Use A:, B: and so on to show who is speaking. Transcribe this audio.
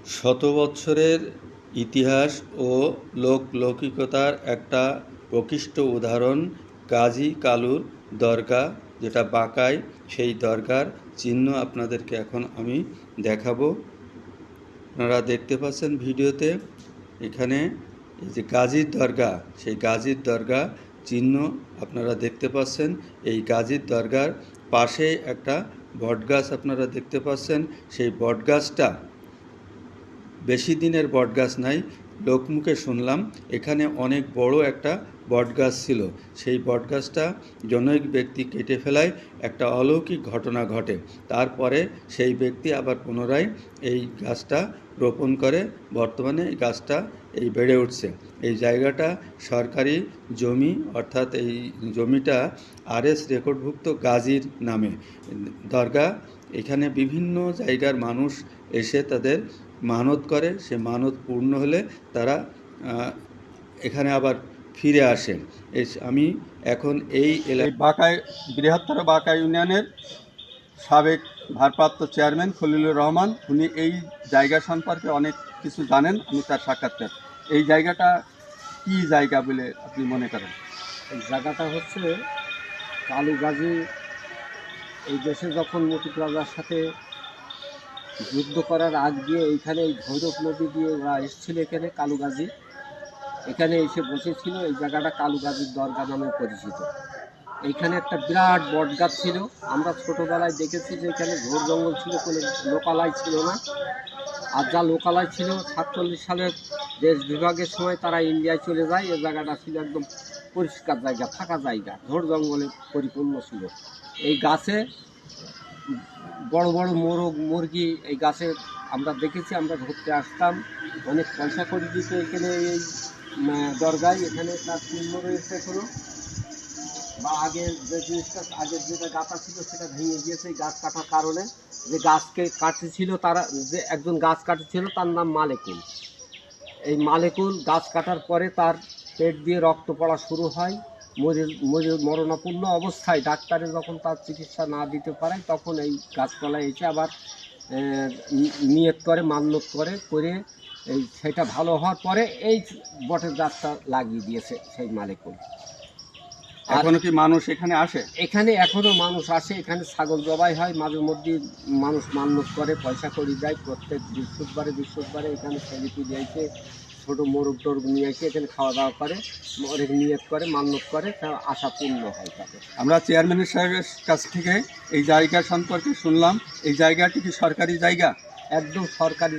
A: শত বৎসরের ইতিহাস ও লোকলৌকিকতার একটা প্রকৃষ্ট উদাহরণ গাজী কালুর দরগা, যেটা বাঁকায়। সেই দরগার চিহ্ন আপনাদেরকে এখন আমি দেখাবো। আপনারা দেখতে পাচ্ছেন ভিডিওতে, এখানে এই যে গাজীর দরগা, সেই গাজীর দরগা চিহ্ন আপনারা দেখতে পাচ্ছেন। এই গাজীর দরগার পাশে একটা বটগাছ আপনারা দেখতে পাচ্ছেন। সেই বটগাছটা বেশি দিনের বটগাছ নাই, লোকমুখে শুনলাম এখানে অনেক বড় একটা বটগাছ ছিল। সেই বটগাছটা জনৈক ব্যক্তি কেটে ফেলায় একটা অলৌকিক ঘটনা ঘটে। তারপরে সেই ব্যক্তি আবার পুনরায় এই গাছটা রোপণ করে। বর্তমানে এই গাছটা বেড়ে উঠছে। এই জায়গাটা সরকারি জমি, অর্থাৎ এই জমিটা RS রেকর্ডভুক্ত গাজীর নামে দরগা। এখানে বিভিন্ন জায়গার মানুষ এসে তাদের মানত করে। সে মানত পূর্ণ হলে তারা এখানে আবার ফিরে আসে। আমি এখন এই বাঁকাই, বৃহত্তর বাঁকা ইউনিয়নের সাবেক ভারপ্রাপ্ত চেয়ারম্যান খলিলুর রহমান, উনি এই জায়গা সম্পর্কে অনেক কিছু জানেন। আমি তার সাক্ষাৎকার। এই জায়গাটা কি জায়গা বলে আপনি মনে করেন?
B: এই জায়গাটা হচ্ছে কালু গাজী এই দেশে যখন মতিক রাজার সাথে যুদ্ধ করার আগ দিয়ে এইখানে এই ভৈরব নদী দিয়ে ওরা এসেছিল। এখানে কালু গাজী এখানে এসে বসেছিল। এই জায়গাটা কালু গাজীর দরগা নামে পরিচিত। এইখানে একটা বিরাট বটগাছ ছিল। আমরা ছোটোবেলায় দেখেছি যে এখানে ঘোর জঙ্গল ছিল, কোনো লোকালয় ছিল না। আর যা লোকালয় ছিল 47 সালের দেশ বিভাগের সময় তারা ইন্ডিয়ায় চলে যায়। এই জায়গাটা ছিল একদম পরিষ্কার জায়গা, ফাঁকা জায়গা, ঝোড় জঙ্গলে পরিপূর্ণ ছিল। এই গাছে বড় বড় মোরগ মুরগি এই গাছে আমরা দেখেছি। আমরা ধরতে আসতাম, অনেক পয়সা করে দিতে এখানে এই দরগায়। এখানে তার চিহ্ন রয়েছে এখনো, বা আগের যে জিনিসটা, আগের যেটা গাছা ছিল সেটা ভেঙে গিয়েছে এই গাছ কাটার কারণে। যে গাছকে কাটছিল, তারা যে একজন গাছ কাটছিল তার নাম মালেকুল। এই মালেকুল গাছ কাটার পরে তার পেট দিয়ে রক্ত পড়া শুরু হয়। মরণাপন্ন অবস্থায় ডাক্তারে যখন তার চিকিৎসা না দিতে পারে, তখন এই গাছপালায় এসে আবার নিয়ত করে, মান্যত করে এই সেটা ভালো হওয়ার পরে এই বটের গাছটা লাগিয়ে দিয়েছে সেই মালেকুল।
A: এখনো কি মানুষ এখানে আসে?
B: এখানে এখনো মানুষ আসে। এখানে ছাগল জবাই হয়, মাঝে মধ্যে মানুষ মান্যত করে, পয়সা করে যায়। প্রত্যেক বৃহস্পতিবারে এখানে সেলিপি দিয়েছে, ছোটো মোরগ টোরগ নিয়ে এসে এখানে খাওয়া দাওয়া করে, অনেক নিয়ত করে, মান্যত করে, তা আশা পূর্ণ হয় তাদের।
A: আমরা চেয়ারম্যানের সাহেবের কাছ থেকে এই জায়গা সম্পর্কে শুনলাম। এই জায়গাটি কি সরকারি জায়গা?
B: একদম সরকারি।